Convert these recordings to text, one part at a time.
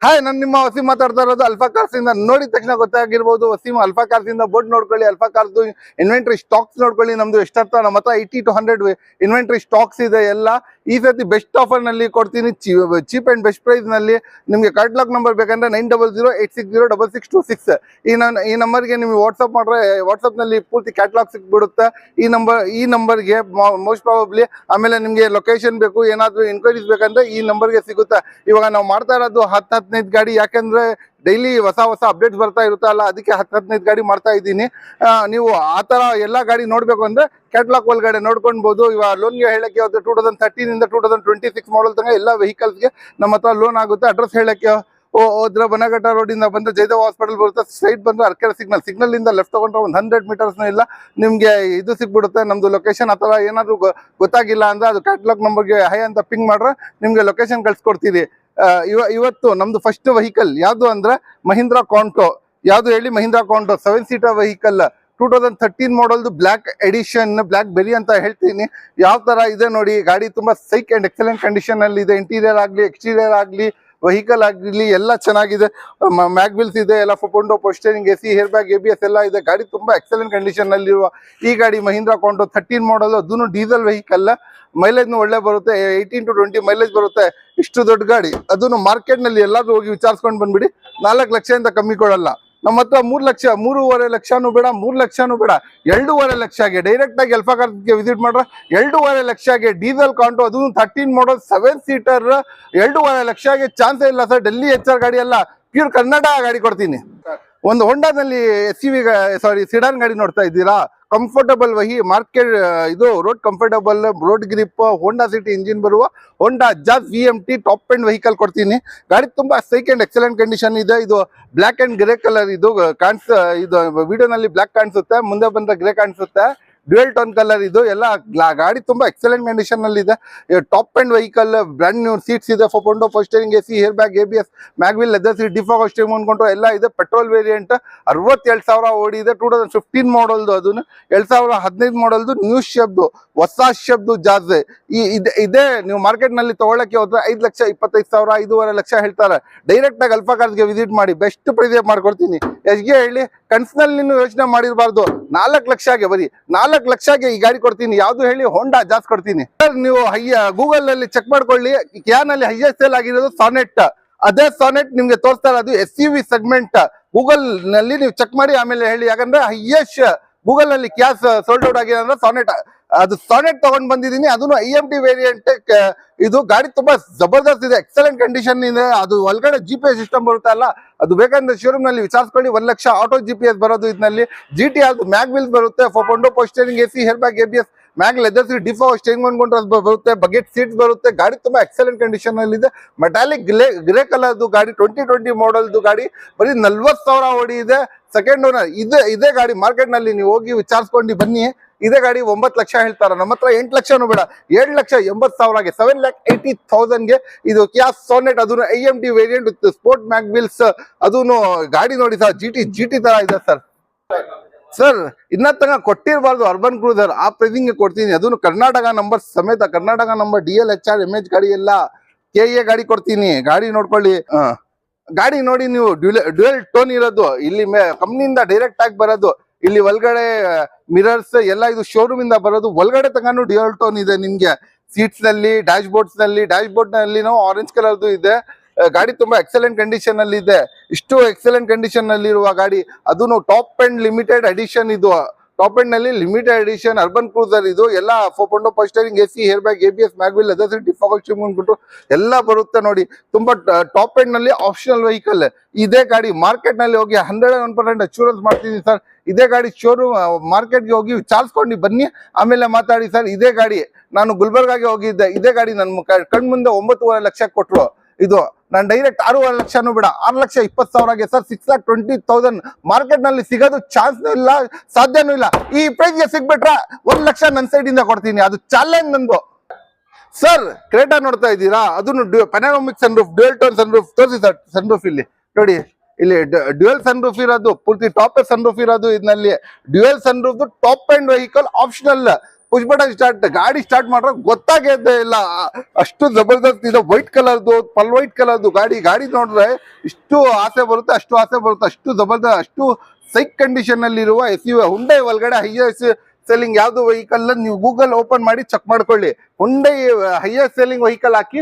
Hi, ನಾನು ನಿಮ್ಮ ವಸೀಂ ಮಾತಾಡ್ತಾ ಇರೋದು ಅಲ್ಫಾ ಕಾರ್ಸ್ ಇಂದ. ನೋಡಿದ ತಕ್ಷಣ ಗೊತ್ತಾಗಿರ್ಬೋದು, ವಸೀಂ ಅಲ್ಫಾ ಕಾರ್ಸ್ ಇಂದ ಬೋರ್ಡ್ ನೋಡ್ಕೊಳ್ಳಿ, ಅಲ್ಫಾ ಕಾರ್ಸ್ ಇನ್ವೆಂಟ್ರಿ ಸ್ಟಾಕ್ಸ್ ನೋಡ್ಕೊಳ್ಳಿ. ನಮ್ದು ಎಷ್ಟರ್ಥ ನಮ್ಮ ಹತ್ರ 80 to 100 ಇನ್ವೆಂಟ್ರಿ ಸ್ಟಾಕ್ಸ್ ಇದೆ ಎಲ್ಲ. ಈ ಸತಿ ಬೆಸ್ಟ್ ಆಫರ್ ನಲ್ಲಿ ಕೊಡ್ತೀನಿ, ಚೀಪ್ ಅಂಡ್ ಬೆಸ್ಟ್ ಪ್ರೈಸ್ ನಲ್ಲಿ. ನಿಮ್ಗೆ ಕ್ಯಾಟಲಾಗ್ ನಂಬರ್ ಬೇಕಂದ್ರೆ 9008606626 ಈ ನಂಬರ್ಗೆ ನಿಮ್ಗೆ ವಾಟ್ಸ್ಆಪ್ ಮಾಡ್ರೆ ವಾಟ್ಸ್ಆಪ್ ನಲ್ಲಿ ಪೂರ್ತಿ ಕ್ಯಾಟಲಾಗ್ ಸಿಕ್ಬಿಡುತ್ತೆ. ಈ ನಂಬರ್ಗೆ ಮೋಸ್ಟ್ ಪ್ರಾಬಬ್ಲಿ. ಆಮೇಲೆ ನಿಮ್ಗೆ ಲೊಕೇಶನ್ ಬೇಕು, ಏನಾದ್ರು ಎನ್ಕ್ವೈರೀಸ್ ಬೇಕಂದ್ರೆ ಈ ನಂಬರ್ಗೆ ಸಿಗುತ್ತೆ. ಇವಾಗ ನಾವು ಮಾಡ್ತಾ ಇರೋದು 10-15 ಗಾಡಿ, ಯಾಕಂದ್ರೆ ಡೈಲಿ ಹೊಸ ಅಪ್ಡೇಟ್ಸ್ ಬರ್ತಾ ಇರುತ್ತಲ್ಲ, ಅದಕ್ಕೆ 10-15 ಗಾಡಿ ಮಾಡ್ತಾ ಇದ್ದೀನಿ. ನೀವು ಆ ತರ ಎಲ್ಲಾ ಗಾಡಿ ನೋಡ್ಬೇಕು ಅಂದ್ರೆ ಕ್ಯಾಟಲಾಗ್ ಒಳಗಡೆ ನೋಡ್ಕೊಳ್ಬಹುದು. ಇವಾಗ ಲೋನ್ಗೆ ಹೇಳಕ್ಕೆ 2013 ಇಂದ 2026 ಮಾಡಲ್ ತನಕ ಎಲ್ಲ ವೆಹಿಕಲ್ಸ್ಗೆ ನಮ್ಮ ಹತ್ರ ಲೋನ್ ಆಗುತ್ತೆ. ಅಡ್ರೆಸ್ ಹೇಳಕ್ಕೆ ಹೋದ್ರೆ ಬನಘಟ್ಟ ರೋಡ್ ಇಂದ ಬಂದ್ರೆ ಜಯದೇವ್ ಹಾಸ್ಪಿಟಲ್ ಬರುತ್ತೆ. ಸ್ಟ್ರೈಟ್ ಬಂದ್ರೆ ಅರ್ಕೆರೆ ಸಿಗ್ನಲ್ ಇಂದ ಲೆಫ್ಟ್ ತಗೊಂಡ್ರೆ ಒಂದು 100 ಮೀಟರ್ಸ್ ಇಲ್ಲ ನಿಮ್ಗೆ ಇದು ಸಿಕ್ಬಿಡುತ್ತೆ ನಮ್ದು ಲೊಕೇಶನ್. ಅಥವಾ ಏನಾದ್ರು ಗೊತ್ತಾಗಿಲ್ಲ ಅಂದ್ರೆ ಅದು ಕ್ಯಾಟಲಾಗ್ ನಂಬರ್ಗೆ ಹೈ ಅಂತ ಪಿಂಗ್ ಮಾಡ್ರೆ ನಿಮ್ಗೆ ಲೊಕೇಶನ್ ಕಳ್ಸಿಕೊಡ್ತೀವಿ. ಇವತ್ತು ನಮ್ದು ಫಸ್ಟ್ ವೆಹಿಕಲ್ ಯಾವ್ದು ಅಂದ್ರೆ ಮಹೀಂದ್ರಾ ಕಾಂಟೋ. ಯಾವ್ದು ಹೇಳಿ? ಮಹೀಂದ್ರಾ ಕಾಂಟೋ 7 ಸೀಟರ್ ವೆಹಿಕಲ್, 2013 ಮಾಡಲ್ದು ಬ್ಲಾಕ್ ಎಡಿಷನ್, ಬ್ಲಾಕ್ ಬೆರಿ ಅಂತ ಹೇಳ್ತೀನಿ. ಯಾವ ತರ ಇದೆ ನೋಡಿ ಗಾಡಿ, ತುಂಬಾ ಸೈಕ್ ಅಂಡ್ ಎಕ್ಸಲೆಂಟ್ ಕಂಡೀಷನ್ ಅಲ್ಲಿ ಇದೆ. ಇಂಟೀರಿಯರ್ ಆಗ್ಲಿ, ಎಕ್ಸ್ಟೀರಿಯರ್ ಆಗ್ಲಿ, ವೆಹಿಕಲ್ ಆಗಲಿ ಎಲ್ಲ ಚೆನ್ನಾಗಿದೆ. ಮ್ಯಾಗ್ವಿಲ್ಸ್ ಇದೆ, ಎಲ್ಲ ಫೋಂಡೋ power steering, AC, air bag, ABS ಎಲ್ಲ ಇದೆ. ಗಾಡಿ ತುಂಬಾ ಎಕ್ಸಲೆಂಟ್ ಕಂಡೀಷನ್ ನಲ್ಲಿರುವ ಈ ಗಾಡಿ ಮಹೀಂದ್ರಾ ಕಾಂಟೋ 13 ಮಾಡಲ್. ಅದೂ ಡೀಸೆಲ್ ವೆಹಿಕಲ್. ಮೈಲೇಜ್ ಒಳ್ಳೆ ಬರುತ್ತೆ, 18 to 20 ಮೈಲೇಜ್ ಬರುತ್ತೆ. ಇಷ್ಟು ದೊಡ್ಡ ಗಾಡಿ, ಅದನ್ನು ಮಾರ್ಕೆಟ್ ನಲ್ಲಿ ಎಲ್ಲಾದ್ರೂ ಹೋಗಿ ವಿಚಾರಿಸ್ಕೊಂಡು ಬಂದ್ಬಿಡಿ, 4 ಲಕ್ಷದಿಂದ ಕಮ್ಮಿ ಕೊಡಲ್ಲ. ನಮ್ಮ ಹತ್ರ 3 ಲಕ್ಷ, 3.5 ಲಕ್ಷನೂ ಬೇಡ, 3 ಲಕ್ಷನೂ ಬೇಡ, 2.5 ಲಕ್ಷಗೆ ಡೈರೆಕ್ಟ್ ಆಗಿ ಅಲ್ಫಾ ಕಾರ್ಸ್ಗೆ ವಿಸಿಟ್ ಮಾಡ್ರೆ 2.5 ಲಕ್ಷಗೆ ಡೀಸೆಲ್ ಕಾಂಟೋ, ಅದು 13 ಮಾಡಲ್ 7 ಸೀಟರ್ 2.5 ಲಕ್ಷಗೆ ಚಾನ್ಸೇ ಇಲ್ಲ ಸರ್. ಡೆಲ್ಲಿ HR ಗಾಡಿ ಎಲ್ಲ ಪ್ಯೂರ್ ಕರ್ನಾಟಕ ಗಾಡಿ ಕೊಡ್ತೀನಿ. ಒಂದು ಹೊಂಡಾದಲ್ಲಿ SUV ಸಿಡಾನ್ ಗಾಡಿ ನೋಡ್ತಾ ಇದ್ದೀರಾ? ಕಂಫರ್ಟಬಲ್ ಮಾರ್ಕೆಟ್ ಇದು road comfortable, road grip, Honda City engine ಬರುವ ಹೋಂಡಾ ಜಾಸ್ VMT ಟಾಪ್ ಎಂಡ್ ವೆಹಿಕಲ್ ಕೊಡ್ತೀನಿ. ಗಾಡಿ ತುಂಬಾ ಸೈಕ್ ಅಂಡ್ ಎಕ್ಸಲೆಂಟ್ ಕಂಡೀಷನ್ ಇದೆ. ಇದು ಬ್ಲಾಕ್ ಅಂಡ್ ಗ್ರೇ ಕಲರ್, ಇದು ಇದು ವಿಡಿಯೋನಲ್ಲಿ ಬ್ಲಾಕ್ ಕಾಣಿಸುತ್ತೆ, ಮುಂದೆ ಬಂದ್ರೆ ಗ್ರೇ ಕಾಣಿಸುತ್ತೆ. ಡ್ಯುಯಲ್ ಟೋನ್ ಕಲರ್ ಇದು ಎಲ್ಲ. ಗಾಡಿ ತುಂಬಾ ಎಕ್ಸಲೆಂಟ್ ಕಂಡೀಷನ್ ನಲ್ಲಿ ಇದೆ. Top end vehicle, brand new seats ಇದೆ, ಫೋಂಡೋ power steering, AC, air bag, ABS, mag wheel, leather seat, defog steering ಅನ್ಕೊಂಡ್ರು ಎಲ್ಲ ಇದೆ. ಪೆಟ್ರೋಲ್ ವೇರಿಯಂಟ್ 67,000 ಓಡಿದೆ. 2015 ಮಾಡಲ್ದು, ಅದನ್ನು 2015 ಮಾಡಲ್ದು ನ್ಯೂ ಶೇಪ್ದು, ಹೊಸ ಶೇಪ್ದು ಜಾಸ್. ಇದೇ ನೀವು ಮಾರ್ಕೆಟ್ ನಲ್ಲಿ ತಗೊಳಕ್ಕೆ ಹೋದ್ರೆ 5,25,000, 5.5 ಲಕ್ಷ ಹೇಳ್ತಾರೆ. ಡೈರೆಕ್ಟ್ ಆಗಿ ಅಲ್ಫಾ ಕಾರ್ಸ್ಗೆ ವಿಸಿಟ್ ಮಾಡಿ, ಬೆಸ್ಟ್ ಪ್ರೈಸ್ ಮಾಡ್ಕೊಡ್ತೀನಿ. ಎಷ್ಗೆ ಹೇಳಿ? ಕನ್ಸ್ನಲ್ಲಿ ನೀವು ಯೋಚನೆ ಮಾಡಿರಬಾರ್ದು. 4 ಲಕ್ಷಗೆ, ಬರೀ 4 ಲಕ್ಷಗೆ ಈ ಗಾಡಿ ಕೊಡ್ತೀನಿ. ಯಾವ್ದು ಹೇಳಿ? ಹೋಂಡಾ ಜಾಸ್ ಕೊಡ್ತೀನಿ ಸರ್. ನೀವು ಗೂಗಲ್ ನಲ್ಲಿ ಚೆಕ್ ಮಾಡ್ಕೊಳ್ಳಿ, ಕ್ಯಾನಲ್ಲಿ ಹೈಯೆಸ್ಟ್ ಸೇಲ್ ಆಗಿರೋದು ಸಾನೆಟ್. ಅದೇ ಸಾನೆಟ್ ನಿಮ್ಗೆ ತೋರಿಸ್ತಾ ಇರೋದು SUV ಸೆಗ್ಮೆಂಟ್. ಗೂಗಲ್ ನಲ್ಲಿ ನೀವು ಚೆಕ್ ಮಾಡಿ ಆಮೇಲೆ ಹೇಳಿ. ಯಾಕಂದ್ರೆ ಹೈಯೆಸ್ಟ್ ಗೂಗಲ್ ನಲ್ಲಿ ಕ್ಯಾಸ್ ಸೋಲ್ಡ್ ಔಟ್ ಆಗಿದೆ ಅಂದ್ರೆ ಸಾನೆಟ್. ಅದು ಸಾನೆಟ್ ತಗೊಂಡ್ ಬಂದಿದ್ದೀನಿ, ಅದನ್ನು IMT ವೇರಿಯಂಟ್. ಇದು ಗಾಡಿ ತುಂಬಾ ಜಬರ್ದಸ್ತ್ ಇದೆ, ಎಕ್ಸಲೆಂಟ್ ಕಂಡೀಷನ್ ಇದೆ. ಅದು ಒಳಗಡೆ GPS ಸಿಸ್ಟಮ್ ಬರುತ್ತೆ ಅಲ್ಲ, ಅದು ಬೇಕಂದ್ರೆ ಶೋರೂಮ್ ನಲ್ಲಿ ವಿಚಾರಿಸ್ಕೊಳ್ಳಿ. 1 ಲಕ್ಷ ಆಟೋ GPS ಬರೋದು ಇದರಲ್ಲಿ. GT ಅದು ಮ್ಯಾಗ್ವಿಲ್ಸ್ ಬರುತ್ತೆ, ಫೋಂಡೋ power steering, AC, air bag, ABS, mag leather seat, defog steering ಅನ್ಕೊಂಡ್ರೆ ಬರುತ್ತೆ, ಬಕೆಟ್ ಸೀಟ್ಸ್ ಬರುತ್ತೆ. ಗಾಡಿ ತುಂಬಾ ಎಕ್ಸಲೆಂಟ್ ಕಂಡೀಷನ್ ಅಲ್ಲಿ ಇದೆ. ಮೆಟಾಲಿಕ್ ಗ್ರೇ ಕಲರ್ದು ಗಾಡಿ, 2020 ಮಾಡಲ್ದು ಗಾಡಿ, ಬರೀ 40,000 ಓಡಿ ಇದೆ. ಸೆಕೆಂಡ್ ಓನರ್ ಇದೇ ಗಾಡಿ. ಮಾರ್ಕೆಟ್ ನಲ್ಲಿ ನೀವು ಹೋಗಿ ವಿಚಾರಿಸ್ಕೊಂಡು ಬನ್ನಿ. ಇದೇ ಗಾಡಿ 9 ಲಕ್ಷ ಹೇಳ್ತಾರೆ. ನಮ್ಮ ಹತ್ರ 8 ಲಕ್ಷನೂ ಬೇಡ, 7,80,000ಗೆ, 7,80,000ಗೆ ಇದು ಕ್ಯಾ ಸಾನೆಟ್. ಅದನ್ನು IMT variant with sport mag wheels. ಅದನ್ನು ಗಾಡಿ ನೋಡಿ ಸರ್, GT ತರ ಇದೆ ಸರ್. ಇನ್ನ ತನಕ ಕೊಟ್ಟಿರಬಾರ್ದು ಅರ್ಬನ್ ಕ್ರೂಸರ್, ಆ ಪ್ರೈಸಿಂಗ್ ಕೊಡ್ತೀನಿ. ಅದನ್ನು ಕರ್ನಾಟಕ ನಂಬರ್ ಸಮೇತ, Karnataka number DL HR MH ಗಾಡಿ ಎಲ್ಲ, KA ಗಾಡಿ ಕೊಡ್ತೀನಿ. ಗಾಡಿ ನೋಡ್ಕೊಳ್ಳಿ. ಗಾಡಿ ನೋಡಿ ನೀವು, ಡ್ಯುಯಲ್ ಟೋನ್ ಇರೋದು. ಇಲ್ಲಿ ಕಂಪ್ನಿಯಿಂದ ಡೈರೆಕ್ಟ್ ಆಗಿ ಬರೋದು. ಇಲ್ಲಿ ಒಳಗಡೆ ಮಿರರ್ಸ್ ಎಲ್ಲ ಇದು ಶೋರೂಮ್ ಇಂದ ಬರೋದು. ಒಳಗಡೆ ತಗೊಂಡು ಡ್ಯುಯಲ್ ಟೋನ್ ಇದೆ ನಿಮ್ಗೆ. ಸೀಟ್ಸ್ ನಲ್ಲಿ, ಡ್ಯಾಶ್ ಬೋರ್ಡ್ ನಲ್ಲಿ ಆರೆಂಜ್ ಕಲರ್ದು ಇದೆ. ಗಾಡಿ ತುಂಬಾ ಎಕ್ಸಲೆಂಟ್ ಕಂಡೀಷನ್ ಅಲ್ಲಿ ಇದೆ. ಇಷ್ಟು ಎಕ್ಸಲೆಂಟ್ ಕಂಡೀಷನ್ ನಲ್ಲಿ ಇರುವ ಗಾಡಿ, ಅದು ಟಾಪ್ ಅಂಡ್ ಲಿಮಿಟೆಡ್ ಎಡಿಷನ್. ಇದು ಟಾಪ್ ಎಂಡ್ ನಲ್ಲಿ ಲಿಮಿಟೆಡ್ ಎಡಿಷನ್ ಅರ್ಬನ್ ಕ್ರೂಸರ್. ಇದು ಎಲ್ಲ ಫೋಂಡೋ power steering, AC, air bag, ABS, mag wheel, leather seat, defog steering ಅನ್ಬಿಟ್ಟು ಎಲ್ಲ ಬರುತ್ತೆ ನೋಡಿ. ತುಂಬಾ ಟಾಪ್ ಎಂಡ್ ನಲ್ಲಿ ಆಪ್ಷನಲ್ ವೆಹಿಕಲ್. ಇದೇ ಗಾಡಿ ಮಾರ್ಕೆಟ್ ನಲ್ಲಿ ಹೋಗಿ 101% ಅಶ್ಯೂರೆನ್ಸ್ ಮಾಡ್ತೀನಿ ಸರ್. ಇದೇ ಗಾಡಿ ಶೋರೂಮ್ ಮಾರ್ಕೆಟ್ಗೆ ಹೋಗಿ ವಿಚಾರಿಸ್ಕೊಂಡು ಬನ್ನಿ, ಆಮೇಲೆ ಮಾತಾಡಿ ಸರ್. ಇದೇ ಗಾಡಿ ನಾನು ಗುಲ್ಬರ್ಗಾಗೆ ಹೋಗಿದ್ದೆ. ಇದೇ ಗಾಡಿ ನನ್ನ ಕಣ್ಮುಂದೆ 9.5 ಲಕ್ಷ ಕೊಟ್ರು. ಇದು ನಾನು ಡೈರೆಕ್ಟ್ 6.5 ಲಕ್ಷನೂ ಬೇಡ, 6,20,000ಗೆ ಸರ್. 6,20,000 ಮಾರ್ಕೆಟ್ ನಲ್ಲಿ ಸಿಗೋದು ಚಾನ್ಸ್ನೂ ಇಲ್ಲ, ಸಾಧ್ಯನೂ ಇಲ್ಲ. ಈ ಪ್ರೈಸ್ಗೆ ಸಿಗ್ಬಿಟ್ರೆ 1 ಲಕ್ಷ ನನ್ನ ಸೈಡ್ ಇಂದ ಕೊಡ್ತೀನಿ. ಅದು ಚಾಲೆಂಜ್ ನಂದು ಸರ್. ಕ್ರೇಟಾ ನೋಡ್ತಾ ಇದ್ದೀರಾ? ಅದನ್ನು ಪೆನಾರೋಮಿಕ್ ಸನ್ರೂಫ್, ಡ್ಯುಯಲ್ ಟೋನ್ ಸನ್ರೂಫ್ ತೋರಿಸಿ ಸರ್. ಸನ್ರೂಫ್ ಇಲ್ಲಿ ನೋಡಿ, ಇಲ್ಲಿ ಡ್ಯುಯಲ್ ಸನ್ರೂಫ್ ಇರೋದು, ಪೂರ್ತಿ ಟಾಪ್ ಸನ್ರೂಫ್ ಇರೋದು. ಇದರಲ್ಲಿ dual sunroof top end vehicle, optional. Push button start, ಗಾಡಿ ಸ್ಟಾರ್ಟ್ ಮಾಡ್ರೆ ಗೊತ್ತಾಗೇ ಇಲ್ಲ, ಅಷ್ಟು ಜಬರ್ದಸ್ತ್ ಇದೆ. ವೈಟ್ ಕಲರ್ದು, ಪಲ್ ವೈಟ್ ಕಲರ್ದು ಗಾಡಿ ನೋಡ್ರೆ ಇಷ್ಟು ಆಸೆ ಬರುತ್ತೆ, ಅಷ್ಟು ಜಬರ್ದಸ್ತ್, ಅಷ್ಟು ಸೈಕ್ ಕಂಡೀಷನ್ ಅಲ್ಲಿ ಇರುವ SUV. ಹುಂಡೈ ಒಳಗಡೆ ಹೈಯೆಸ್ಟ್ ಸೆಲ್ಲಿಂಗ್ ಯಾವ್ದು ವೆಹಿಕಲ್ ನೀವು ಗೂಗಲ್ ಓಪನ್ ಮಾಡಿ ಚೆಕ್ ಮಾಡ್ಕೊಳ್ಳಿ. ಹುಂಡೈ ಹೈಯೆಸ್ಟ್ ಸೆಲ್ಲಿಂಗ್ ವೆಹಿಕಲ್ ಹಾಕಿ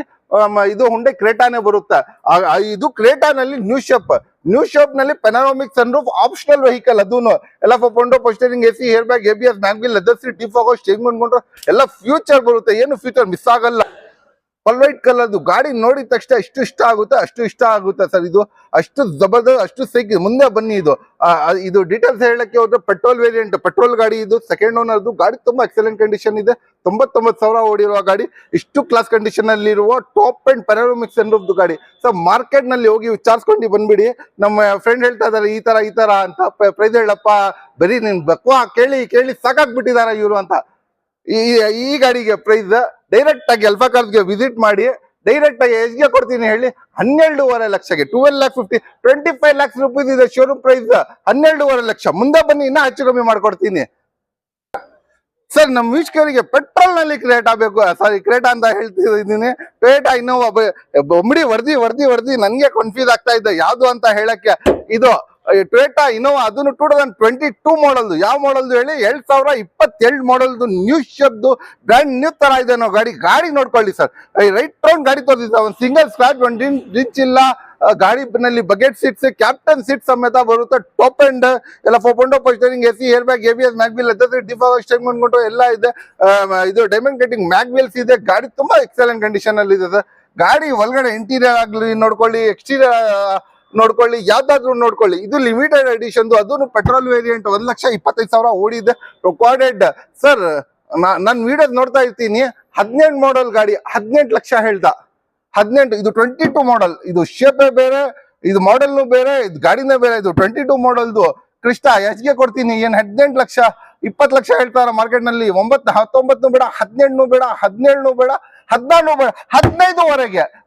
ಇದು ಹುಂಡೈ ಕ್ರೇಟಾನೇ ಬರುತ್ತೆ. ಇದು ಕ್ರೇಟಾನಲ್ಲಿ ನ್ಯೂ ಶೇಪ್ ನಲ್ಲಿ ಪೆನಾರೋಮಿಕ್ ಸನ್ರೂಫ್ ಆಪ್ಷನಲ್ ವೆಹಿಕಲ್. ಅದೂನು ಎಲ್ಲ ಫೋಂಡೋ power steering, AC, air bag, ABS, mag wheel, leather seat, defogger, steering ಅನ್ಕೊಂಡ್ರೆ ಎಲ್ಲ ಫ್ಯೂಚರ್ ಬರುತ್ತೆ. ಏನು ಫ್ಯೂಚರ್ ಮಿಸ್ ಆಗಲ್ಲ. ಪಲ್ ವೈಟ್ ಕಲರ್ದು ಗಾಡಿ ನೋಡಿದ ತಕ್ಷಣ ಅಷ್ಟು ಇಷ್ಟ ಆಗುತ್ತೆ ಸರ್. ಇದು ಅಷ್ಟು ಜಬರ್ದಸ್ತ್, ಅಷ್ಟು ಸೈಕ್. ಮುಂದೆ ಬನ್ನಿ, ಇದು ಡೀಟೇಲ್ಸ್ ಹೇಳಕ್ಕೆ ಹೋದ್ರೆ ಪೆಟ್ರೋಲ್ ವೇರಿಯಂಟ್, ಪೆಟ್ರೋಲ್ ಗಾಡಿ. ಇದು ಸೆಕೆಂಡ್ ಓನರ್ದು ಗಾಡಿ, ತುಂಬಾ ಎಕ್ಸಲೆಂಟ್ ಕಂಡೀಷನ್ ಇದೆ. 99,000 ಓಡಿರುವ ಗಾಡಿ, ಇಷ್ಟು ಕ್ಲಾಸ್ ಕಂಡೀಷನ್ ಅಲ್ಲಿ ಇರುವ ಟಾಪ್ ಅಂಡ್ ಪೆನಾರೋಮಿಕ್ ಸನ್ರೂಫ್ದು ಗಾಡಿ. ಸೊ ಮಾರ್ಕೆಟ್ ನಲ್ಲಿ ಹೋಗಿ ವಿಚಾರಿಸ್ಕೊಂಡು ಬಂದ್ಬಿಡಿ. ನಮ್ಮ ಫ್ರೆಂಡ್ ಹೇಳ್ತಾ ಇದಾರೆ ಈ ತರ ಅಂತ, ಪ್ರೈಸ್ ಹೇಳಪ್ಪ, ಬರೀ ನಿನ್ ಬಕ್ವಾ ಕೇಳಿ ಸಾಕಾಗ್ಬಿಟ್ಟಿದಾರ ಇವರು ಅಂತ. ಈ ಗಾಡಿಗೆ ಪ್ರೈಸ್ ಡೈರೆಕ್ಟ್ ಆಗಿ ಅಲ್ಫಾ ಕಾರ್ಸ್ಗೆ ವಿಸಿಟ್ ಮಾಡಿ, ಡೈರೆಕ್ಟ್ ಆಗಿ ಎಷ್ಟ್ಗೆ ಕೊಡ್ತೀನಿ ಹೇಳಿ? 12.5 ಲಕ್ಷಕ್ಕೆ. 12,50,000, 25 lakhs rupees ಇದೆ ಶೋರೂಮ್ ಪ್ರೈಸ್. 12.5 ಲಕ್ಷ. ಮುಂದೆ ಬನ್ನಿ, ಇನ್ನ ಹೆಚ್ಚು ಕಮ್ಮಿ ಮಾಡ್ಕೊಡ್ತೀನಿ ಸರ್. ನಮ್ಮ ವೀಕ್ಷಕರಿಗೆ ಪೆಟ್ರೋಲ್ ನಲ್ಲಿ ಕ್ರೇಟಾ ಬೇಕು, ಸಾರಿ ಕ್ರೇಟಾ ಅಂತ ಹೇಳ್ತಿದ್ದೀನಿ, ಟೊಯೋಟಾ ಇನ್ನೋವಾ ಬೊಂಬಡಿ ವರ್ದಿ ನನ್ಗೆ ಕನ್ಫ್ಯೂಸ್ ಆಗ್ತಾ ಇದ್ದೆ ಯಾವ್ದು ಅಂತ ಹೇಳಕ್ಕೆ. ಇದು ಟೊಯೋಟಾ ಇನ್ನೋವಾ, ಅದನ್ನು 2022 ಮಾಡಲ್ದು. ಯಾವ ಮಾಡಲ್ದು ಹೇಳಿ? 2022 ಮಾಡಲ್ದು, ನ್ಯೂ ಶೇಪ್ದು, ಬ್ರ್ಯಾಂಡ್ ನ್ಯೂ ತರ ಇದೆ. ನಾವು ಗಾಡಿ ನೋಡ್ಕೊಳ್ಳಿ ಸರ್. ರೈಟ್ ರೌಂಡ್ ಗಾಡಿ ತೋರಿಸಿದ, ಒಂದು ಸಿಂಗಲ್ ಸ್ಕ್ರಾಚ್, ಒಂದು ರಿಂಚ್ ಇಲ್ಲ. ಗಾಡಿನಲ್ಲಿ ಬಕೆಟ್ ಸೀಟ್ಸ್, ಕ್ಯಾಪ್ಟನ್ ಸೀಟ್ ಸಮೇತ ಬರುತ್ತೆ. ಟಾಪ್ ಅಂಡ್ ಎಲ್ಲ ಫೋಂಡೋ power steering, AC, air bag, ABS, mag wheel, leather seat, defogger, steering ಅನ್ಕೊಂಡು ಎಲ್ಲ ಇದೆ. ಇದು ಡೈಮಂಡ್ ಕಟಿಂಗ್ ಮ್ಯಾಗ್ವಿಲ್ಸ್ ಇದೆ. ಗಾಡಿ ತುಂಬಾ ಎಕ್ಸಲೆಂಟ್ ಕಂಡೀಷನ್ ಅಲ್ಲಿ ಇದೆ ಸರ್. ಗಾಡಿ ಒಳಗಡೆ ಇಂಟೀರಿಯರ್ ಆಗ್ಲಿ ನೋಡ್ಕೊಳ್ಳಿ, ಎಕ್ಸ್ಟೀರಿಯರ್ ನೋಡ್ಕೊಳ್ಳಿ, ಯಾವ್ದಾದ್ರು ನೋಡ್ಕೊಳ್ಳಿ. ಇದು ಲಿಮಿಟೆಡ್ ಎಡಿಷನ್, ಅದನ್ನು ಪೆಟ್ರೋಲ್ ವೇರಿಯಂಟ್. 1,25,000 ಓಡಿದೆ ರೆಕಾರ್ಡೆಡ್ ಸರ್. ನಾನು ವಿಡಿಯೋಸ್ ನೋಡ್ತಾ ಇರ್ತೀನಿ. 17 ಮಾಡಲ್ ಗಾಡಿ 18 ಲಕ್ಷ ಹೇಳ್ದ. 18, ಇದು 22 ಮಾಡಲ್. ಇದು ಶೇಪೇ ಬೇರೆ, ಇದು ಮಾಡೆಲ್ನು ಬೇರೆ, ಇದು ಗಾಡಿನೇ ಬೇರೆ. ಇದು 22 ಮಾಡಲ್ದು ಕ್ರಿಸ್ಟಾ ಎಚ್ಗೆ ಕೊಡ್ತೀನಿ. ಏನ್ 18 ಲಕ್ಷ, 20 ಲಕ್ಷ ಹೇಳ್ತಾರ ಮಾರ್ಕೆಟ್ ನಲ್ಲಿ. 19 ಬೇಡ, 18 ಬೇಡ, 17 ಬೇಡ, 14 ಬೇಡ,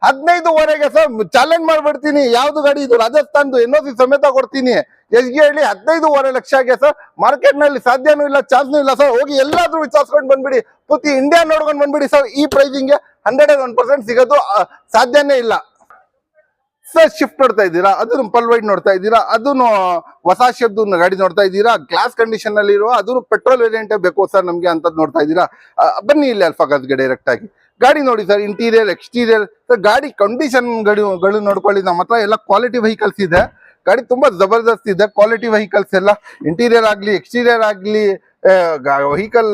15ವರೆಗೆ ಸರ್ ಚಾಲೆಂಜ್ ಮಾಡ್ಬಿಡ್ತೀನಿ. ಯಾವ್ದು ಗಾಡಿ? ಇದು ರಾಜಸ್ಥಾನ್ದು, NOC ಸಮೇತ ಕೊಡ್ತೀನಿ. ಎಷ್ಟ್ಗೆ ಹೇಳಿ? 15.5 ಲಕ್ಷಗೆ ಸರ್. ಮಾರ್ಕೆಟ್ ನಲ್ಲಿ ಸಾಧ್ಯನೂ ಇಲ್ಲ, ಚಾನ್ಸ್ನೂ ಇಲ್ಲ ಸರ್. ಹೋಗಿ ಎಲ್ಲಾದ್ರೂ ವಿಚಾರಿಸ್ಕೊಂಡು ಬಂದ್ಬಿಡಿ, ಪೂರ್ತಿ ಇಂಡಿಯಾ ನೋಡ್ಕೊಂಡು ಬಂದ್ಬಿಡಿ ಸರ್. ಈ ಪ್ರೈಸಿಂಗ್ಗೆ 101% ಸಿಗೋದು ಸಾಧ್ಯನೇ ಇಲ್ಲ ಸರ್. ಶಿಫ್ಟ್ ನೋಡ್ತಾ ಇದ್ದೀರಾ, ಅದನ್ನು ಪಲ್ ವೈಟ್ ನೋಡ್ತಾ ಇದ್ದೀರಾ, ಅದನ್ನು ಹೊಸ ಶೇಪ್ದು ಗಾಡಿ ನೋಡ್ತಾ ಇದ್ದೀರಾ, ಗ್ಲಾಸ್ ಕಂಡೀಷನ್ ಅಲ್ಲಿ ಇರುವ, ಅದನ್ನು ಪೆಟ್ರೋಲ್ ವೇರಿಯಂಟ್ ಬೇಕು ಸರ್ ನಮ್ಗೆ ಅಂತದ್ ನೋಡ್ತಾ ಇದ್ದೀರಾ. ಬನ್ನಿ ಇಲ್ಲಿ ಅಲ್ಫಾ ಕಾರ್ಸ್ಗೆ ಡೈರೆಕ್ಟ್ ಆಗಿ ಗಾಡಿ ನೋಡಿ ಸರ್. ಇಂಟೀರಿಯರ್, ಎಕ್ಸ್ಟೀರಿಯರ್ ಸರ್, ಗಾಡಿ ಕಂಡೀಷನ್ ಗಳು ನೋಡ್ಕೊಳ್ಳಿ. ನಮ್ಮ ಹತ್ರ ಎಲ್ಲ ಕ್ವಾಲಿಟಿ ವೆಹಿಕಲ್ಸ್ ಇದೆ. ಗಾಡಿ ತುಂಬಾ ಜಬರ್ದಸ್ತ್ ಇದೆ, ಕ್ವಾಲಿಟಿ ವೆಹಿಕಲ್ಸ್ ಎಲ್ಲ. ಇಂಟೀರಿಯರ್ ಆಗ್ಲಿ, ಎಕ್ಸ್ಟೀರಿಯರ್ ಆಗ್ಲಿ, ವೆಹಿಕಲ್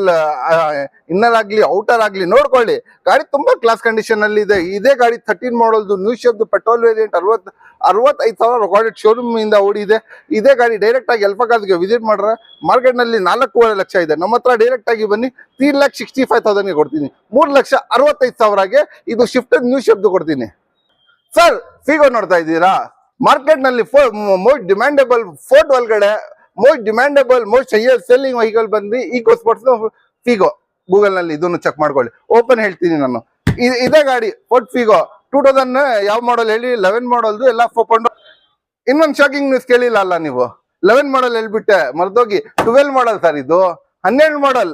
ಇನ್ನರ್ ಆಗ್ಲಿ, ಔಟರ್ ಆಗ್ಲಿ ನೋಡ್ಕೊಳ್ಳಿ. ಗಾಡಿ ತುಂಬಾ ಕ್ಲಾಸ್ ಕಂಡೀಷನ್ ಅಲ್ಲಿ ಇದೆ. ಇದೇ ಗಾಡಿ 13 ಮಾಡಲ್ದು, ನ್ಯೂ ಶೇಪ್ದು, ಪೆಟ್ರೋಲ್ ವೇರಿಯಂಟ್. 65,000 ರೆಕಾರ್ಡೆಡ್ ಶೋರೂಮ್ ಇಂದ ಓಡಿದೆ. ಇದೇ ಗಾಡಿ ಡೈರೆಕ್ಟ್ ಆಗಿ ಅಲ್ಫಾ ಕಾರ್ಸ್ಗೆ ವಿಸಿಟ್ ಮಾಡ್ರೆ ಮಾರ್ಕೆಟ್ ನಲ್ಲಿ 4.5 ಲಕ್ಷ ಇದೆ. ನಮ್ಮ ಹತ್ರ ಡೈರೆಕ್ಟ್ ಆಗಿ ಬನ್ನಿ, 3,65,000 ಕೊಡ್ತೀನಿ. 3,65,000ಗೆ ಇದು ಶಿಫ್ಟ್ ನ್ಯೂ ಶೇಪ್ದು ಕೊಡ್ತೀನಿ ಸರ್. ಫಿಗೋ ನೋಡ್ತಾ ಇದ್ದೀರಾ? ಮಾರ್ಕೆಟ್ ನಲ್ಲಿ ಮೋಸ್ಟ್ ಡಿಮ್ಯಾಂಡೇಬಲ್ ಫೋರ್ಡ್ ಒಳಗಡೆ most demandable, most highest selling vehicle ಬಂದು ಈಕೋ ಸ್ಪೋರ್ಟ್ಸ್ ಫಿಗೋ. ಗೂಗಲ್ ನಲ್ಲಿ ಇದನ್ನು ಚೆಕ್ ಮಾಡ್ಕೊಳ್ಳಿ. ಓಪನ್ ಹೇಳ್ತೀನಿ ನಾನು. ಇದೇ ಗಾಡಿ ಫೋರ್ಡ್ ಫಿಗೋ 2000 ಯಾವ ಮಾಡಲ್ ಹೇಳಿ? 11 ಮಾಡಲ್ದು ಎಲ್ಲ ಫೋಕೊಂಡು. ಇನ್ನೊಂದು ಶಾಕಿಂಗ್ ನ್ಯೂಸ್ ಕೇಳಿಲ್ಲ ಅಲ್ಲ ನೀವು? 11 ಮಾಡಲ್ ಹೇಳ್ಬಿಟ್ಟೆ, ಮರ್ದೋಗಿ. 12 ಮಾಡಲ್ ಸರ್ ಇದು, 12 ಮಾಡಲ್.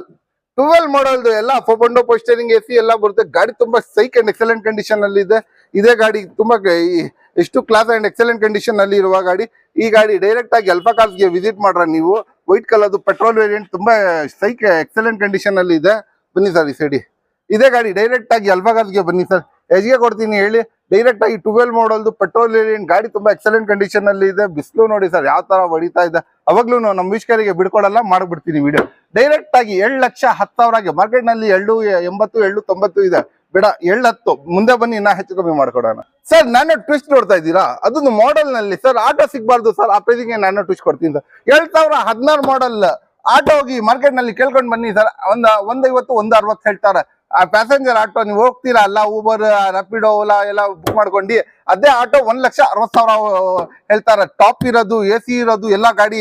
12 ಮಾಡಲ್ದು ಎಲ್ಲ ಫೋಂಡೋ ಪೋಸ್ಟರಿಂಗ್, AC ಎಲ್ಲ ಬರುತ್ತೆ. ಗಾಡಿ ತುಂಬಾ ಸೈಕ್ ಅಂಡ್ ಎಕ್ಸಲೆಂಟ್ ಕಂಡೀಷನ್ ಅಲ್ಲಿ ಇದೆ. ಇದೇ ಗಾಡಿ ತುಂಬಾ ಎಷ್ಟು ಕ್ಲಾಸ್ ಅಂಡ್ ಎಕ್ಸಲೆಂಟ್ ಕಂಡೀಷನ್ ಅಲ್ಲಿ ಇರುವ ಗಾಡಿ. ಈ ಗಾಡಿ ಡೈರೆಕ್ಟ್ ಆಗಿ ಅಲ್ಫಾ ಕಾರ್ಸ್ಗೆ ವಿಸಿಟ್ ಮಾಡ್ರ ನೀವು. ವೈಟ್ ಕಲರ್ದು ಪೆಟ್ರೋಲ್ ವೇರಿಯಂಟ್, ತುಂಬಾ ಸೈಕ್ ಎಕ್ಸಲೆಂಟ್ ಕಂಡೀಷನ್ ಅಲ್ಲಿ ಇದೆ. ಬನ್ನಿ ಸರ್ ಈ ಸೈಡಿ. ಇದೇ ಗಾಡಿ ಡೈರೆಕ್ಟ್ ಆಗಿ ಅಲ್ಫಾ ಕಾರ್ಸ್ಗೆ ಬನ್ನಿ ಸರ್. ಎಷ್ಟ್ಗೆ ಕೊಡ್ತೀನಿ ಹೇಳಿ? ಡೈರೆಕ್ಟ್ ಆಗಿ 12 ಮಾಡಲ್ದು ಪೆಟ್ರೋಲ್ ವೇರಿಯಂಟ್. ಗಾಡಿ ತುಂಬಾ ಎಕ್ಸಲೆಂಟ್ ಕಂಡೀಷನ್ ಅಲ್ಲಿ ಇದೆ. ಬಿಸಿಲು ನೋಡಿ ಸರ್ ಯಾವ ತರ ಹೊಡಿತಾ ಇದೆ. ಅವಾಗ್ಲೂ ನಮ್ಮ ವೀಕ್ಷಕರಿಗೆ ಬಿಡ್ಕೊಡಲ್ಲ, ಮಾಡ್ಬಿಡ್ತೀನಿ ವಿಡಿಯೋ. ಡೈರೆಕ್ಟ್ ಆಗಿ 7,10,000ಗೆ ಮಾರ್ಕೆಟ್ ನಲ್ಲಿ 2,80, 2,90 ಇದೆ. ಬೇಡ 7,10 ಮುಂದೆ ಬನ್ನಿ, ಇನ್ನ ಹೆಚ್ಚು ಕಮ್ಮಿ ಮಾಡ್ಕೊಡೋಣ ಸರ್. ನ್ಯಾನೋ ಟ್ವಿಸ್ಟ್ ನೋಡ್ತಾ ಇದ್ದೀರಾ? ಅದೊಂದು ಮಾಡೆಲ್ ನಲ್ಲಿ ಸರ್ ಆಟೋ ಸಿಗ್ಬಾರ್ದು ಸರ್. ಆ ಪ್ರೈಸಿಗೆ ನ್ಯಾನೋ ಟ್ವಿಸ್ಟ್ ಕೊಡ್ತೀನಿ ಸರ್. 2016 ಮಾಡಲ್ ಆಟೋ ಹೋಗಿ ಮಾರ್ಕೆಟ್ ನಲ್ಲಿ ಕೇಳ್ಕೊಂಡು ಬನ್ನಿ ಸರ್. 150, 160 ಹೇಳ್ತಾರೆ. ಆ ಪ್ಯಾಸೆಂಜರ್ ಆಟೋ ನೀವು ಹೋಗ್ತೀರಾ ಅಲ್ಲ, ಊಬರ್, ರ್ಯಾಪಿಡೋ, ಓಲಾ ಎಲ್ಲ ಬುಕ್ ಮಾಡ್ಕೊಂಡು ಅದೇ ಆಟೋ 1,60,000 ಹೇಳ್ತಾರೆ. ಟಾಪ್ ಇರೋದು, AC ಇರೋದು ಎಲ್ಲ ಗಾಡಿ,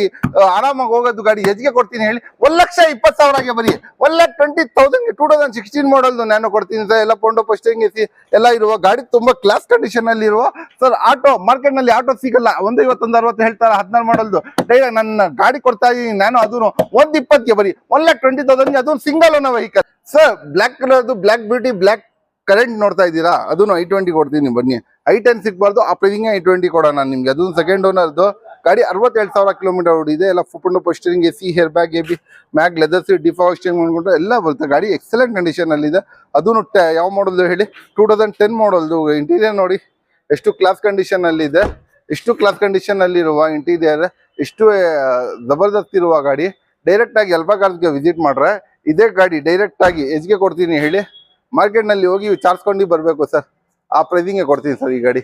ಆರಾಮಾಗಿ ಹೋಗೋದು ಗಾಡಿ ಎಜ್ಗೆ ಕೊಡ್ತೀನಿ ಹೇಳಿ 1,20,000 ಬರೀ 1,20,000 2016 ಮಾಡಲ್ ನಾನು ಕೊಡ್ತೀನಿ ಸರ್. ಎಲ್ಲ ಪೊಂಡೋ ಪೋಸ್ಟಿಂಗ್ AC ಎಲ್ಲ ಇರುವ ಗಾಡಿ, ತುಂಬಾ ಕ್ಲಾಸ್ ಕಂಡೀಷನ್ ಅಲ್ಲಿ ಇರುವ ಸರ್. ಆಟೋ ಮಾರ್ಕೆಟ್ ನಲ್ಲಿ ಆಟೋ ಸಿಗಲ್ಲ, 1,50,160 ಹೇಳ್ತಾರೆ, 16 ಮಾಡಲ್ದು. ಡೈರೆಕ್ಟ್ ನನ್ನ ಗಾಡಿ ಕೊಡ್ತಾ ಇದೀನಿ ನಾನು, ಅದನ್ನು 1,20,000 ಬರೀ 1,20,000, ಅದು single owner vehicle sir. Black ಕಲರ್ದು, ಬ್ಲಾಕ್ ಬ್ಯೂಟಿ, ಬ್ಲಾಕ್ ಕರೆಂಟ್ ನೋಡ್ತಾ ಇದ್ದೀರಾ, ಅದನ್ನು I20 ಕೊಡ್ತೀನಿ ಬನ್ನಿ. I10 ಸಿಗ್ಬಾರ್ದು, ಆ ಪ್ರೈಸಿಂಗ್ I20 ಕೊಡೋಣ ನಿಮ್ಗೆ. ಅದು ಸೆಕೆಂಡ್ ಓನರ್ದು ಗಾಡಿ, 67,000 ಕಿಲೋಮೀಟರ್ ಓಡಿದೆ. ಎಲ್ಲ full power steering, AC, air bag, AB mag, leather seat, defrosting ಮಾಡ್ಕೊಂಡು ಎಲ್ಲ ಬರುತ್ತೆ. ಗಾಡಿ ಎಕ್ಸಲೆಂಟ್ ಕಂಡೀಷನ್ ಅಲ್ಲಿ ಇದೆ. ಅದನ್ನು ಯಾವ ಮಾಡಲ್ದು ಹೇಳಿ, 2010 ಮಾಡಲ್ದು. ಇಂಟೀರಿಯರ್ ನೋಡಿ ಎಷ್ಟು ಕ್ಲಾಸ್ ಕಂಡೀಷನ್ ಅಲ್ಲಿ ಇದೆ, ಎಷ್ಟು ಕ್ಲಾಸ್ ಕಂಡೀಷನ್ ಅಲ್ಲಿ ಇರುವ ಇಂಟೀರಿಯರ್, ಎಷ್ಟು ಜಬರ್ದಸ್ತ್ ಇರುವ ಗಾಡಿ. ಡೈರೆಕ್ಟ್ ಆಗಿ ಅಲ್ಫಾ ಕಾರ್ಸ್ಗೆ ವಿಸಿಟ್ ಮಾಡ್ರೆ ಇದೇ ಗಾಡಿ ಡೈರೆಕ್ಟ್ ಆಗಿ ಎಜ್ಗೆ ಕೊಡ್ತೀನಿ ಹೇಳಿ. ಮಾರ್ಕೆಟ್ ನಲ್ಲಿ ಹೋಗಿ ವಿಚಾರಿಸ್ಕೊಂಡು ಬರಬೇಕು ಸರ್, ಆ ಪ್ರೈಸಿಂಗ್ಗೆ ಕೊಡ್ತೀನಿ ಸರ್ ಈ ಗಾಡಿ.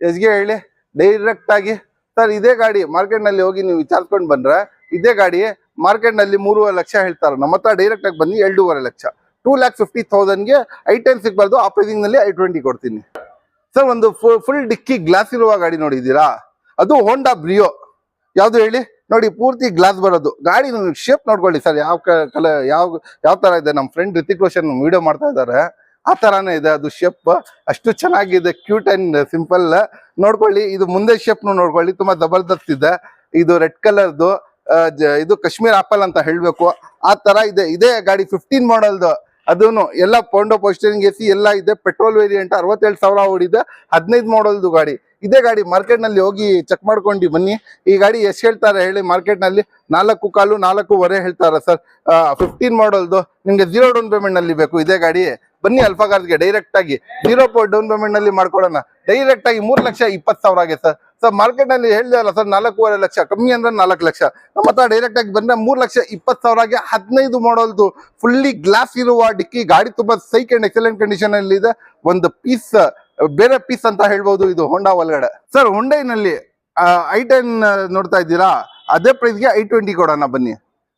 ಎಜ್ಗೆ ಹೇಳಿ ಡೈರೆಕ್ಟ್ ಆಗಿ ಸರ್, ಇದೇ ಗಾಡಿ ಮಾರ್ಕೆಟ್ ನಲ್ಲಿ ಹೋಗಿ ನೀವು ವಿಚಾರಿಸ್ಕೊಂಡು ಬಂದ್ರೆ ಇದೇ ಗಾಡಿ ಮಾರ್ಕೆಟ್ ನಲ್ಲಿ 3.5 ಲಕ್ಷ ಹೇಳ್ತಾರೆ. ನಮ್ಮ ಹತ್ರ ಡೈರೆಕ್ಟ್ ಆಗಿ ಬನ್ನಿ 2.5 ಲಕ್ಷ, 2,50,000ಗೆ I10 ಸಿಗ್ಬಾರ್ದು, ಆ ಪ್ರೈಸಿಂಗ್ ನಲ್ಲಿ I20 ಕೊಡ್ತೀನಿ ಸರ್. ಒಂದು ಫುಲ್ ಡಿಕ್ಕಿ ಗ್ಲಾಸ್ ಇರುವ ಗಾಡಿ ನೋಡಿದ್ದೀರಾ, ಅದು ಹೋಂಡಾ ಬ್ರಿಯೋ. ಯಾವ್ದು ಹೇಳಿ ನೋಡಿ, ಪೂರ್ತಿ ಗ್ಲಾಸ್ ಬರೋದು ಗಾಡಿ. ಶೇಪ್ ನೋಡ್ಕೊಳ್ಳಿ ಸರ್, ಯಾವ ಕಲರ್ ಯಾವ ತರ ಇದೆ. ನಮ್ಮ ಫ್ರೆಂಡ್ ರಿತಿಕ್ ರೋಷನ್ ವಿಡಿಯೋ ಮಾಡ್ತಾ ಇದ್ದಾರೆ, ಆ ತರಾನೇ ಇದೆ ಅದು ಶೇಪ್. ಅಷ್ಟು ಚೆನ್ನಾಗಿದೆ, ಕ್ಯೂಟ್ ಅಂಡ್ ಸಿಂಪಲ್. ನೋಡ್ಕೊಳ್ಳಿ, ಇದು ಮುಂದೆ ಶೇಪ್ ನೋಡ್ಕೊಳ್ಳಿ, ತುಂಬಾ ಜಬರ್ದಸ್ತ್ ಇದೆ. ಇದು ರೆಡ್ ಕಲರ್ದು, ಇದು ಕಾಶ್ಮೀರ್ ಆಪಲ್ ಅಂತ ಹೇಳ್ಬೇಕು, ಆ ತರ ಇದೆ. ಇದೇ ಗಾಡಿ 15 ಮಾಡಲ್ದು, ಅದೂನು ಎಲ್ಲ ಪೊಂಡೋ ಪೋಸ್ಟರಿಂಗ್, AC ಎಲ್ಲ ಇದೆ. ಪೆಟ್ರೋಲ್ ವೇರಿಯಂಟ್, 67,000 ಓಡಿದೆ, 15 ಮಾಡಲ್ದು ಗಾಡಿ. ಇದೇ ಗಾಡಿ ಮಾರ್ಕೆಟ್ ನಲ್ಲಿ ಹೋಗಿ ಚೆಕ್ ಮಾಡ್ಕೊಂಡು ಬನ್ನಿ. ಈ ಗಾಡಿ ಎಷ್ಟು ಹೇಳ್ತಾರೆ ಹೇಳಿ, ಮಾರ್ಕೆಟ್ ನಲ್ಲಿ 4.25 4.25 ಹೇಳ್ತಾರೆ ಸರ್. 15 ಮಾಡಲ್ದು ನಿಮ್ಗೆ 0 ಡೌನ್ ಪೇಮೆಂಟ್ ನಲ್ಲಿ ಬೇಕು ಇದೇ ಗಾಡಿ. ಬನ್ನಿ ಅಲ್ಫಾ ಕಾರ್ಸ್ಗೆ ಡೈರೆಕ್ಟ್ ಆಗಿ 0 ಡೌನ್ ಪೇಮೆಂಟ್ ನಲ್ಲಿ ಮಾಡ್ಕೊಡೋಣ. ಡೈರೆಕ್ಟ್ ಆಗಿ 3,20,000 ಸರ್. ಸರ್ ಮಾರ್ಕೆಟ್ ನಲ್ಲಿ ಹೇಳಿದಲ್ಲ ಸರ್ 4.25 ಲಕ್ಷ, ಕಮ್ಮಿ ಅಂದ್ರೆ 4 ಲಕ್ಷ. ನಮ್ಮ ಹತ್ರ ಡೈರೆಕ್ಟ್ ಆಗಿ ಬಂದ್ರೆ 3,20,000ಗೆ 15 ಮಾಡಲ್ದು ಫುಲ್ಲಿ ಗ್ಲಾಸ್ ಇರುವ ಡಿಕ್ಕಿ ಗಾಡಿ. ತುಂಬಾ ಸೈಕ್ ಅಂಡ್ ಎಕ್ಸಲೆಂಟ್ ಕಂಡೀಷನ್ ಅಲ್ಲಿ ಇದೆ. ಒಂದು ಪೀಸ್ ಬೇರೆ ಪೀಸ್ ಅಂತ ಹೇಳ್ಬೋದು ಇದು ಹೋಂಡಾ ಒಳಗಡೆ ಸರ್. ಹೊಂಡೈನಲ್ಲಿ I10 ನೋಡ್ತಾ ಇದ್ದೀರಾ, ಅದೇ ಪ್ರೈಸ್ಗೆ I20 ಕೊಡೋಣ ಬನ್ನಿ.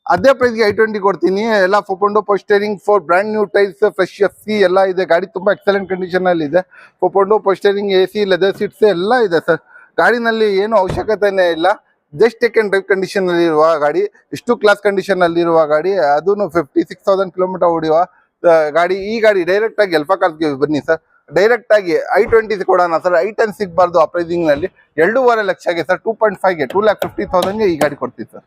ಅದೇ ಪ್ರೈಸ್ಗೆ I20 ಕೊಡ್ತೀನಿ. ಎಲ್ಲ ಫೋಪೊಂಡೋ ಪೋಸ್ಟರಿಂಗ್, 4 brand new tyres, fresh FC ಎಲ್ಲ ಇದೆ. ಗಾಡಿ ತುಂಬಾ ಎಕ್ಸಲೆಂಟ್ ಕಂಡೀಷನ್ ಅಲ್ಲಿ ಇದೆ. ಫೋಪೊಂಡೋ ಪೋಸ್ಟರಿಂಗ್, AC, ಲೆದರ್ ಸೀಟ್ಸ್ ಎಲ್ಲ ಇದೆ ಸರ್. ಗಾಡಿನಲ್ಲಿ ಏನು ಅವಶ್ಯಕತೆನೇ ಇಲ್ಲ, just take and drive condition ಅಲ್ಲಿ ಇರುವ ಗಾಡಿ, ಇಷ್ಟು ಕ್ಲಾಸ್ ಕಂಡೀಷನ್ ಅಲ್ಲಿ ಇರುವ ಗಾಡಿ. ಅದನ್ನು 56,000 ಕಿಲೋಮೀಟರ್ ಓಡಿಯುವ ಗಾಡಿ. ಈ ಗಾಡಿ ಡೈರೆಕ್ಟ್ ಆಗಿ ಅಲ್ಫಾ ಕಾರ್ಸ್ಗೆ ಬನ್ನಿ ಸರ್. ಡೈರೆಕ್ಟ್ ಆಗಿ I20 ಕೊಡೋಣ ಸರ್. I10 ಸಿಗ್ಬಾರ್ದು, ಆ ಪ್ರೈಸಿಂಗ್ ನಲ್ಲಿ 2.5 ಲಕ್ಷಗೆ ಸರ್. 2.5ಗೆ 2,50,000ಗೆ ಈ ಗಾಡಿ ಕೊಡ್ತೀವಿ ಸರ್.